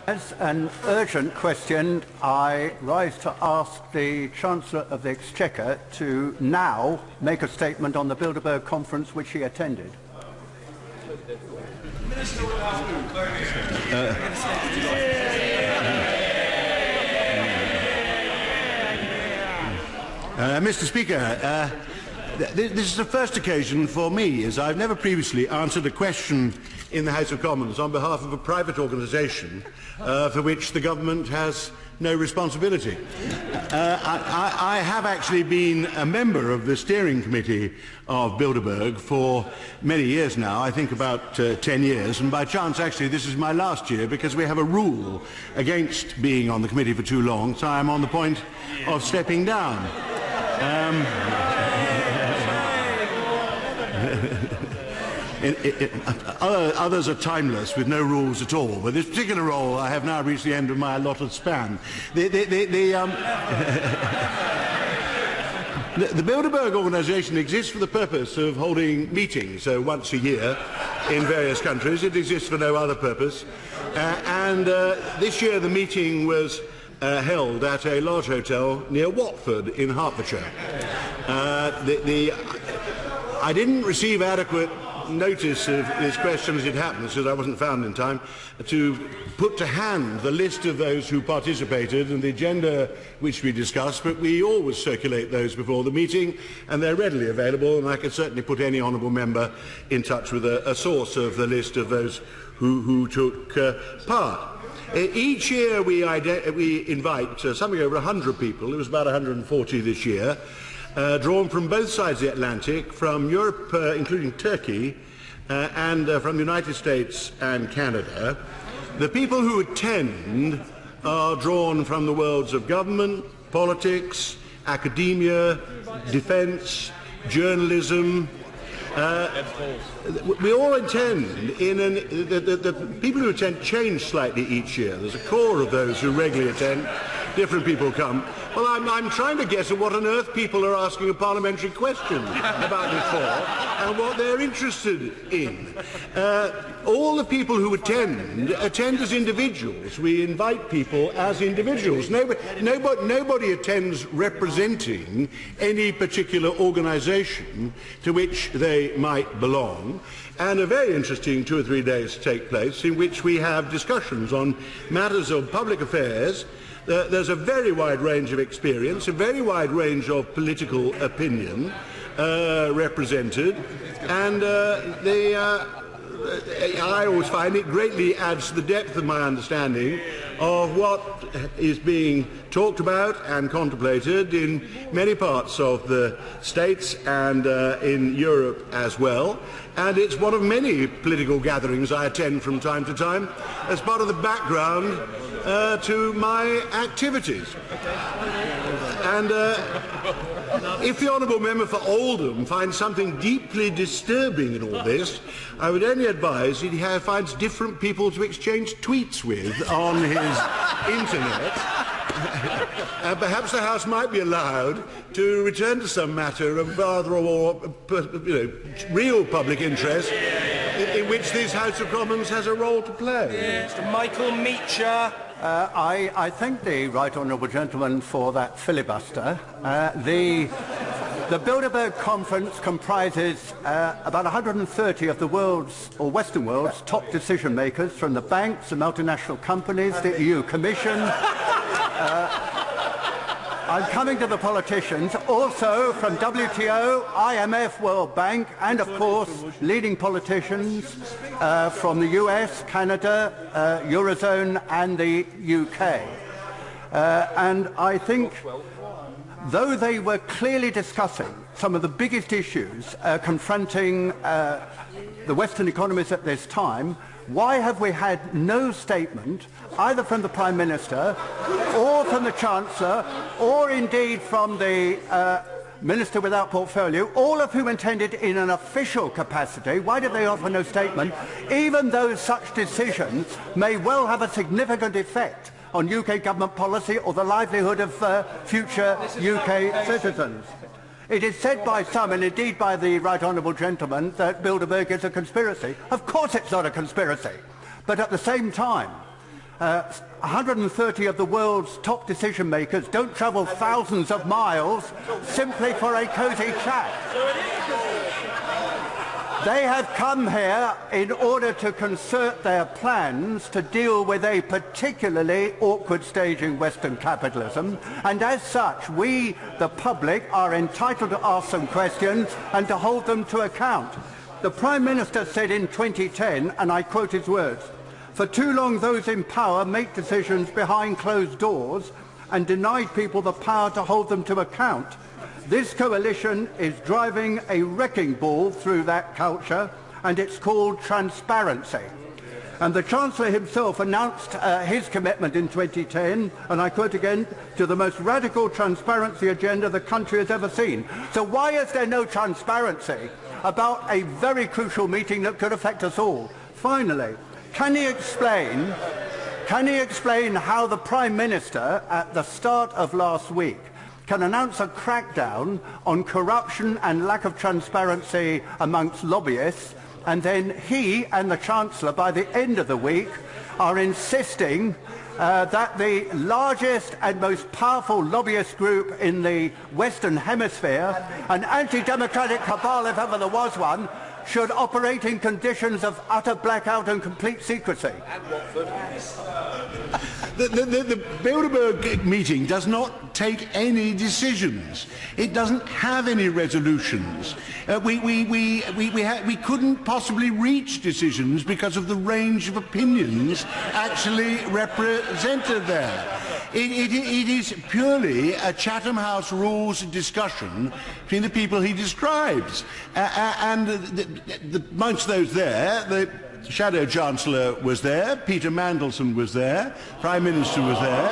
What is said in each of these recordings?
As an urgent question, I rise to ask the Chancellor of the Exchequer to now make a statement on the Bilderberg conference which he attended. Mr. Speaker, this is the first occasion for me, as I've never previously answered a question in the House of Commons on behalf of a private organisation for which the government has no responsibility. I have actually been a member of the steering committee of Bilderberg for many years now, I think about 10 years, and by chance actually this is my last year because we have a rule against being on the committee for too long, so I'm on the point of stepping down. Others are timeless with no rules at all, but this particular role I have now reached the end of my allotted span. The Bilderberg organisation exists for the purpose of holding meetings once a year in various countries. It exists for no other purpose, and this year the meeting was held at a large hotel near Watford in Hertfordshire. I didn't receive adequate notice of this question as it happens, because I wasn't found in time to put to hand the list of those who participated and the agenda which we discussed, but we always circulate those before the meeting and they're readily available, and I can certainly put any honourable member in touch with a source of the list of those who took part. Each year we invite something over 100 people. It was about 140 this year, drawn from both sides of the Atlantic, from Europe, including Turkey, and from the United States and Canada. The people who attend are drawn from the worlds of government, politics, academia, defence, journalism. We all attend the people who attend change slightly each year. There's a core of those who regularly attend. Different people come. Well, I'm trying to guess at what on earth people are asking a parliamentary question about this for and what they're interested in. All the people who attend as individuals. We invite people as individuals. Nobody attends representing any particular organisation to which they might belong. And a very interesting 2 or 3 days take place in which we have discussions on matters of public affairs. There's a very wide range of experience, a very wide range of political opinion represented, and I always find it greatly adds to the depth of my understanding of what is being talked about and contemplated in many parts of the States and in Europe as well. And it's one of many political gatherings I attend from time to time as part of the background to my activities. And if the honourable member for Oldham finds something deeply disturbing in all this, I would only advise that he finds different people to exchange tweets with on his internet. And perhaps the House might be allowed to return to some matter of rather or real public interest in which this House of Commons has a role to play. Mr. Michael Meacher. I thank the right honourable gentleman for that filibuster. The Bilderberg conference comprises about 130 of the world's, or Western world's, top decision makers from the banks, the multinational companies, the EU Commission. I'm coming to the politicians, also from WTO, IMF, World Bank, and of course leading politicians from the US, Canada, Eurozone and the UK. And I think, though they were clearly discussing some of the biggest issues confronting the Western economies at this time, why have we had no statement either from the Prime Minister or from the Chancellor or indeed from the Minister without portfolio, all of whom attended in an official capacity? Why did they offer no statement, even though such decisions may well have a significant effect on UK government policy or the livelihood of future UK citizens? It is said by some, and indeed by the right honourable gentleman, that Bilderberg is a conspiracy. Of course it's not a conspiracy. But at the same time, 130 of the world's top decision makers don't travel thousands of miles simply for a cosy chat. They have come here in order to concert their plans to deal with a particularly awkward stage in Western capitalism, and as such, we, the public, are entitled to ask some questions and to hold them to account. The Prime Minister said in 2010, and I quote his words, "For too long those in power make decisions behind closed doors and denied people the power to hold them to account. This coalition is driving a wrecking ball through that culture, and it's called transparency." And the Chancellor himself announced his commitment in 2010, and I quote again, "to the most radical transparency agenda the country has ever seen." So why is there no transparency about a very crucial meeting that could affect us all? Finally, can he explain how the Prime Minister, at the start of last week, can announce a crackdown on corruption and lack of transparency amongst lobbyists, and then he and the Chancellor, by the end of the week, are insisting that the largest and most powerful lobbyist group in the Western Hemisphere, an anti-democratic cabal if ever there was one, should operate in conditions of utter blackout and complete secrecy? The Bilderberg meeting does not take any decisions. It doesn't have any resolutions. We couldn't possibly reach decisions because of the range of opinions actually represented there. It is purely a Chatham House rules discussion between the people he describes. And amongst those there, the Shadow Chancellor was there, Peter Mandelson was there, Prime Minister was there,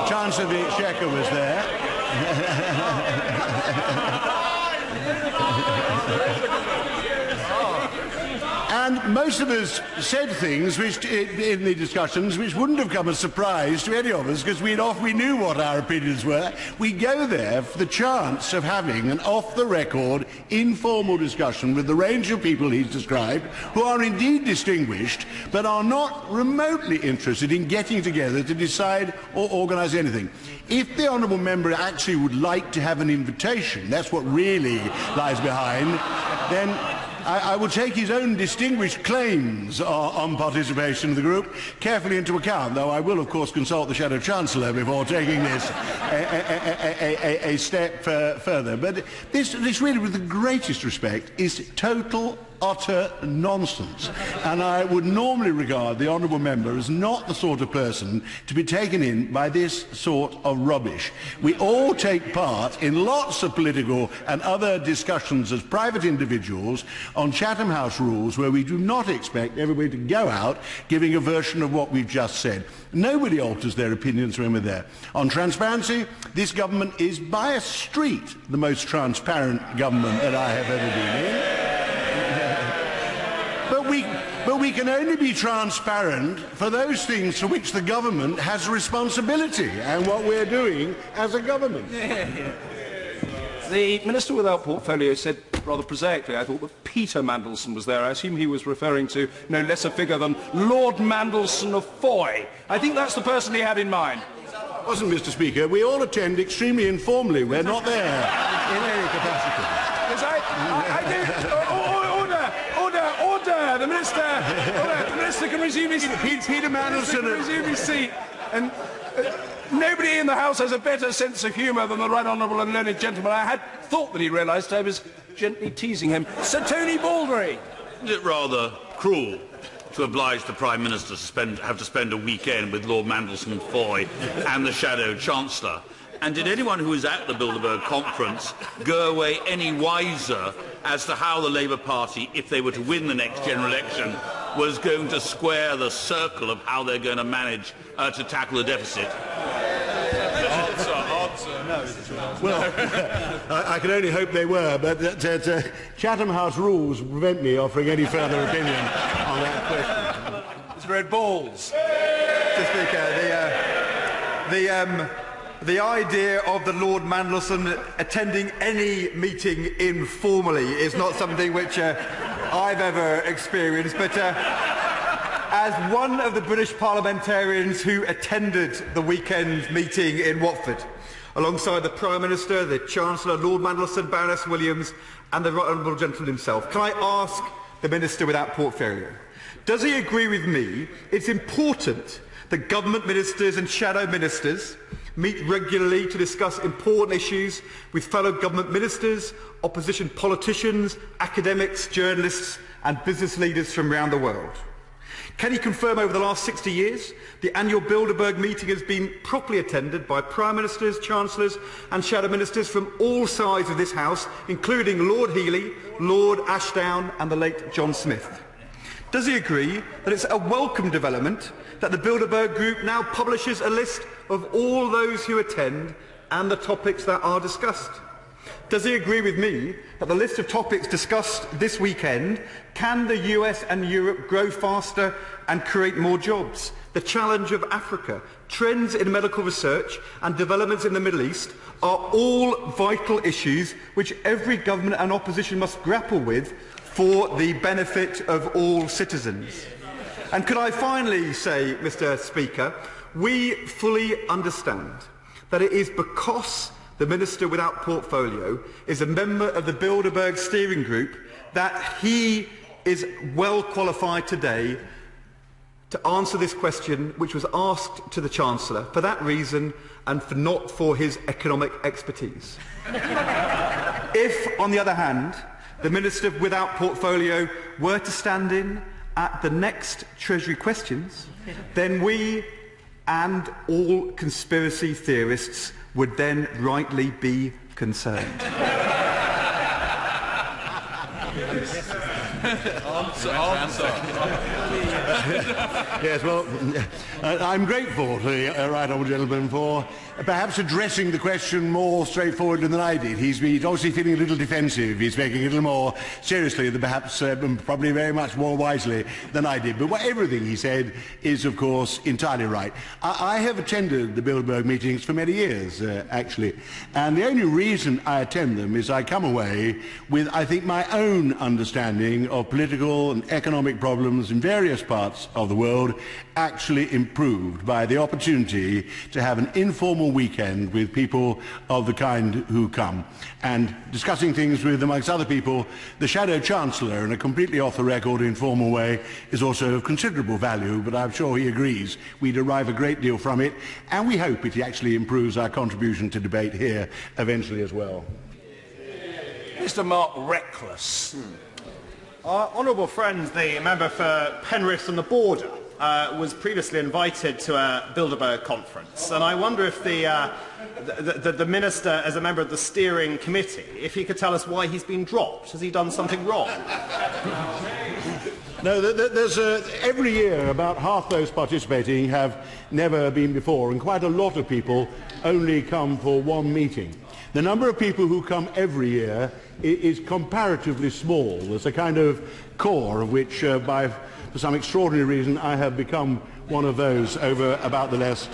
Chancellor of the Exchequer was there. And most of us said things which, in the discussions which wouldn't have come as a surprise to any of us because we knew what our opinions were. We go there for the chance of having an off-the-record, informal discussion with the range of people he's described, who are indeed distinguished, but are not remotely interested in getting together to decide or organise anything. If the Honourable Member actually would like to have an invitation, that's what really lies behind, then I will take his own distinguished claims on participation of the group carefully into account, though I will, of course, consult the Shadow Chancellor before taking this a step further. But this really, with the greatest respect, is total, utter nonsense. And I would normally regard the Honourable Member as not the sort of person to be taken in by this sort of rubbish. We all take part in lots of political and other discussions as private individuals on Chatham House rules where we do not expect everybody to go out giving a version of what we've just said. Nobody alters their opinions when we're there. On transparency, this government is by a street the most transparent government that I have ever been in. But we can only be transparent for those things for which the government has responsibility, and what we're doing as a government. The Minister without portfolio said rather prosaically, I thought, that Peter Mandelson was there. I assume he was referring to no less a figure than Lord Mandelson of Foy. I think that's the person he had in mind. It wasn't, Mr. Speaker. We all attend extremely informally. We're not there in any capacity. Yes, I do. Order! The Minister can resume his seat. Peter Mandelson can resume his seat. And nobody in the House has a better sense of humour than the Right Honourable and Learned Gentleman. I had thought that he realised I was gently teasing him. Sir Tony Baldry. Isn't it rather cruel to oblige the Prime Minister to have to spend a weekend with Lord Mandelson Foy and the Shadow Chancellor? And did anyone who was at the Bilderberg conference go away any wiser as to how the Labour Party, if they were to win the next general election, was going to square the circle of how they're going to manage to tackle the deficit? Well, I can only hope they were, but Chatham House rules prevent me offering any further opinion on that question. Mr. Red Balls. Mr. Speaker, the idea of the Lord Mandelson attending any meeting informally is not something which I've ever experienced, but as one of the British parliamentarians who attended the weekend meeting in Watford, alongside the Prime Minister, the Chancellor, Lord Mandelson, Baroness Williams and the Right Honourable Gentleman himself, can I ask the Minister without portfolio, does he agree with me it's important that government ministers and shadow ministers meet regularly to discuss important issues with fellow government ministers, opposition politicians, academics, journalists and business leaders from around the world? Can he confirm over the last 60 years the annual Bilderberg meeting has been properly attended by Prime Ministers, Chancellors and Shadow Ministers from all sides of this House, including Lord Healey, Lord Ashdown and the late John Smith? Does he agree that it's a welcome development that the Bilderberg Group now publishes a list of all those who attend and the topics that are discussed? Does he agree with me that the list of topics discussed this weekend, can the US and Europe grow faster and create more jobs, the challenge of Africa, trends in medical research and developments in the Middle East are all vital issues which every government and opposition must grapple with for the benefit of all citizens? And could I finally say, Mr. Speaker, we fully understand that it is because the Minister without portfolio is a member of the Bilderberg steering group that he is well qualified today to answer this question, which was asked to the Chancellor for that reason and not for his economic expertise. If, on the other hand, the Minister without portfolio were to stand in at the next Treasury questions, then we and all conspiracy theorists would then rightly be concerned. Yes, well, I'm grateful to the right honourable gentleman for perhaps addressing the question more straightforwardly than I did. He's obviously feeling a little defensive. He's speaking a little more seriously than perhaps, probably very much more wisely than I did. But everything he said is, of course, entirely right. I have attended the Bilderberg meetings for many years, actually. And the only reason I attend them is I come away with, I think, my own understanding of political and economic problems in various parts of the world actually improved by the opportunity to have an informal weekend with people of the kind who come and discussing things with, amongst other people, the Shadow Chancellor in a completely off-the-record informal way is also of considerable value, but I'm sure he agrees we derive a great deal from it and we hope it actually improves our contribution to debate here eventually as well. Mr. Mark Reckless. Our honourable friend, the member for Penrith and the Border, was previously invited to a Bilderberg conference, and I wonder if the Minister, as a member of the steering committee, if he could tell us why he's been dropped. Has he done something wrong? No, there's every year about half those participating have never been before, and quite a lot of people only come for one meeting. The number of people who come every year is comparatively small. There's a kind of core of which, for some extraordinary reason, I have become one of those over about the last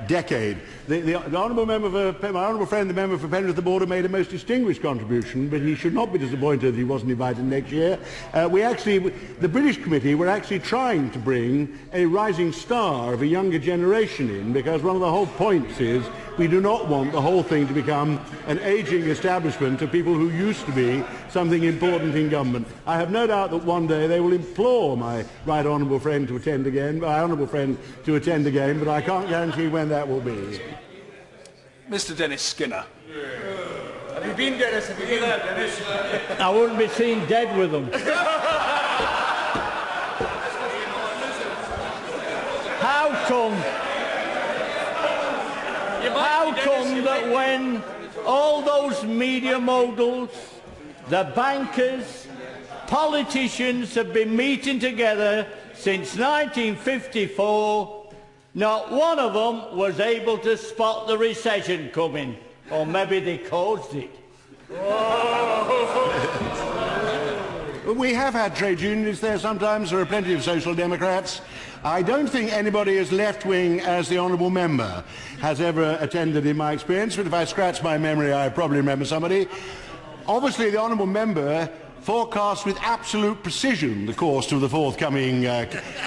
decade. The honourable member for, my honourable friend, the member for Penrith the Border, made a most distinguished contribution, but he should not be disappointed that he wasn't invited next year. The British Committee were actually trying to bring a rising star of a younger generation in, because one of the whole points is we do not want the whole thing to become an ageing establishment of people who used to be something important in government. I have no doubt that one day they will implore my right honourable friend to attend again, but I can't guarantee when that will be. Mr. Dennis Skinner. Have you been, Dennis? Have you been there, Dennis? I wouldn't be seen dead with them. How come that when all those media moguls, the bankers, politicians have been meeting together since 1954, not one of them was able to spot the recession coming? Or maybe they caused it. We have had trade unionists there sometimes. There are plenty of social democrats. I don't think anybody as left-wing as the honourable member has ever attended in my experience, but if I scratch my memory I probably remember somebody. Obviously the honourable member forecasts with absolute precision the course of the forthcoming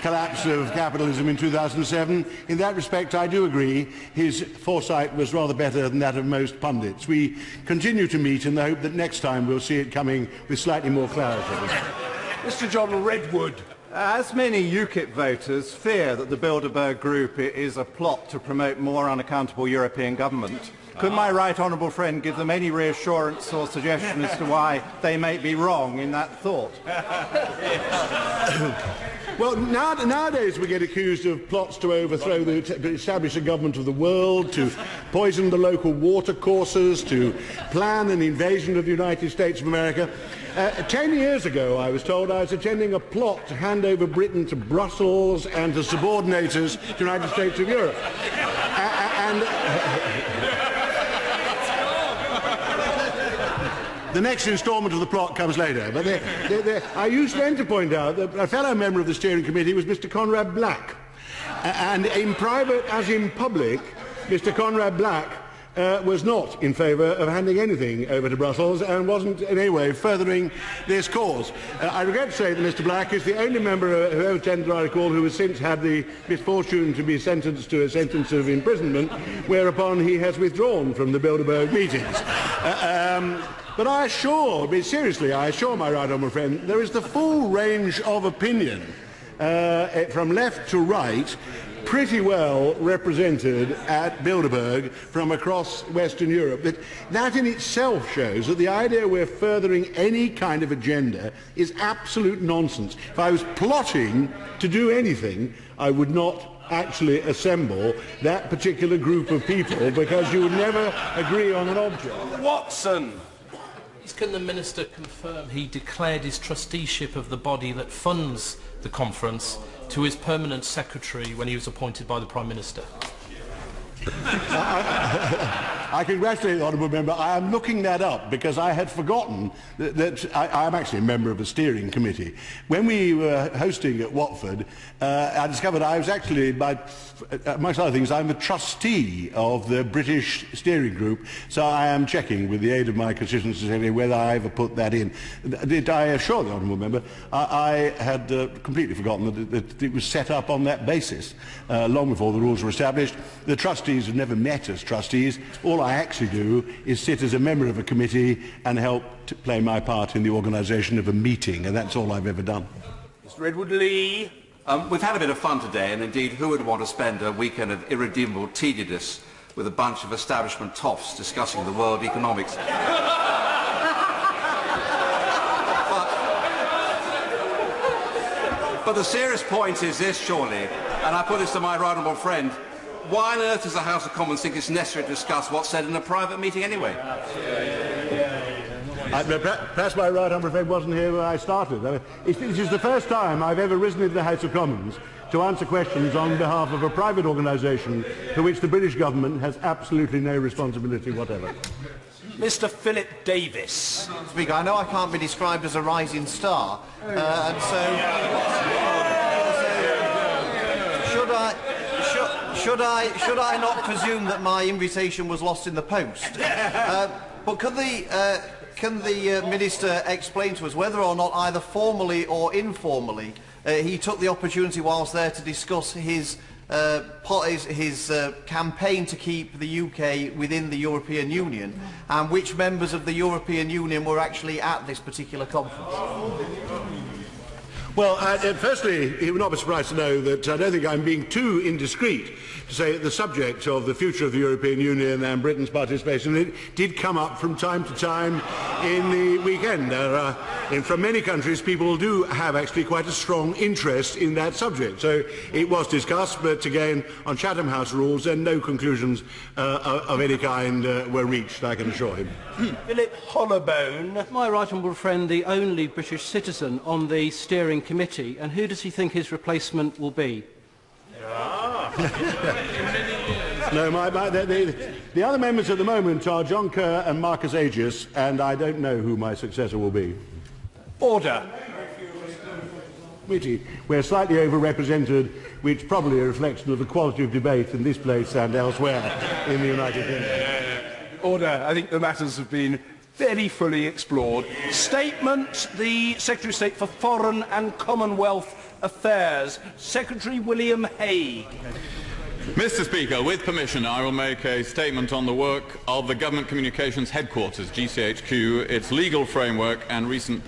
collapse of capitalism in 2007. In that respect, I do agree his foresight was rather better than that of most pundits. We continue to meet in the hope that next time we'll see it coming with slightly more clarity. Mr. John Redwood. As many UKIP voters fear that the Bilderberg Group is a plot to promote more unaccountable European government, could my right honourable friend give them any reassurance or suggestion as to why they may be wrong in that thought? Well, nowadays we get accused of plots to overthrow to establish a government of the world, to poison the local water courses, to plan an invasion of the United States of America. 10 years ago, I was told, I was attending a plot to hand over Britain to Brussels and to subordinators to the United States of Europe. The next instalment of the plot comes later. But I used then to point out that a fellow member of the steering committee was Mr. Conrad Black. And in private as in public, Mr. Conrad Black was not in favour of handing anything over to Brussels and wasn't in any way furthering this cause. I regret to say that Mr. Black is the only member who ever attended, I recall, who has since had the misfortune to be sentenced to a sentence of imprisonment, whereupon he has withdrawn from the Bilderberg meetings. But I assure my right honourable friend, there is the full range of opinion from left to right pretty well represented at Bilderberg from across Western Europe. That in itself shows that the idea we're furthering any kind of agenda is absolute nonsense. If I was plotting to do anything, I would not actually assemble that particular group of people because you would never agree on an object. Watson. Can the Minister confirm he declared his trusteeship of the body that funds the conference to his permanent secretary when he was appointed by the Prime Minister? I congratulate the honourable member. I am looking that up because I had forgotten that I am actually a member of a steering committee. When we were hosting at Watford, I discovered I was actually, amongst other things, I'm a trustee of the British steering group, so I am checking with the aid of my constituency secretary whether I ever put that in. Did I assure the honourable member I had completely forgotten that it was set up on that basis long before the rules were established. The trustees have never met as trustees. All I actually do is sit as a member of a committee and help to play my part in the organisation of a meeting, and that's all I've ever done. Mr. Redwood Lee. We've had a bit of fun today, and indeed, who would want to spend a weekend of irredeemable tediousness with a bunch of establishment toffs discussing the world economics? But the serious point is this, surely, and I put this to my right honourable friend, why on earth does the House of Commons think it's necessary to discuss what's said in a private meeting anyway? Perhaps my right honourable friend wasn't here when I started. It is the first time I've ever risen into the House of Commons to answer questions on behalf of a private organisation for which the British government has absolutely no responsibility whatever. Mr. Philip Davis. Speaker, I know I can't be described as a rising star, and so should I not presume that my invitation was lost in the post? But can the Minister explain to us whether or not, either formally or informally, he took the opportunity whilst there to discuss his campaign to keep the UK within the European Union, and which members of the European Union were actually at this particular conference? Well, firstly, he would not be surprised to know that I don't think I'm being too indiscreet to say that the subject of the future of the European Union and Britain's participation in it did come up from time to time in the weekend. From many countries, people do have actually quite a strong interest in that subject. So it was discussed, but again, on Chatham House rules, and no conclusions of any kind were reached, I can assure him. Philip Hollowbone. My right honourable friend, the only British citizen on the steering committee, and who does he think his replacement will be? No, the other members at the moment are John Kerr and Marcus Aegis, and I don't know who my successor will be. Order. We're slightly overrepresented, which probably a reflection of the quality of debate in this place and elsewhere in the United Kingdom. Order. I think the matters have been very fully explored. Statement, the Secretary of State for Foreign and Commonwealth Affairs, Secretary William Hague. Mr. Speaker, with permission, I will make a statement on the work of the Government Communications Headquarters, GCHQ, its legal framework and recent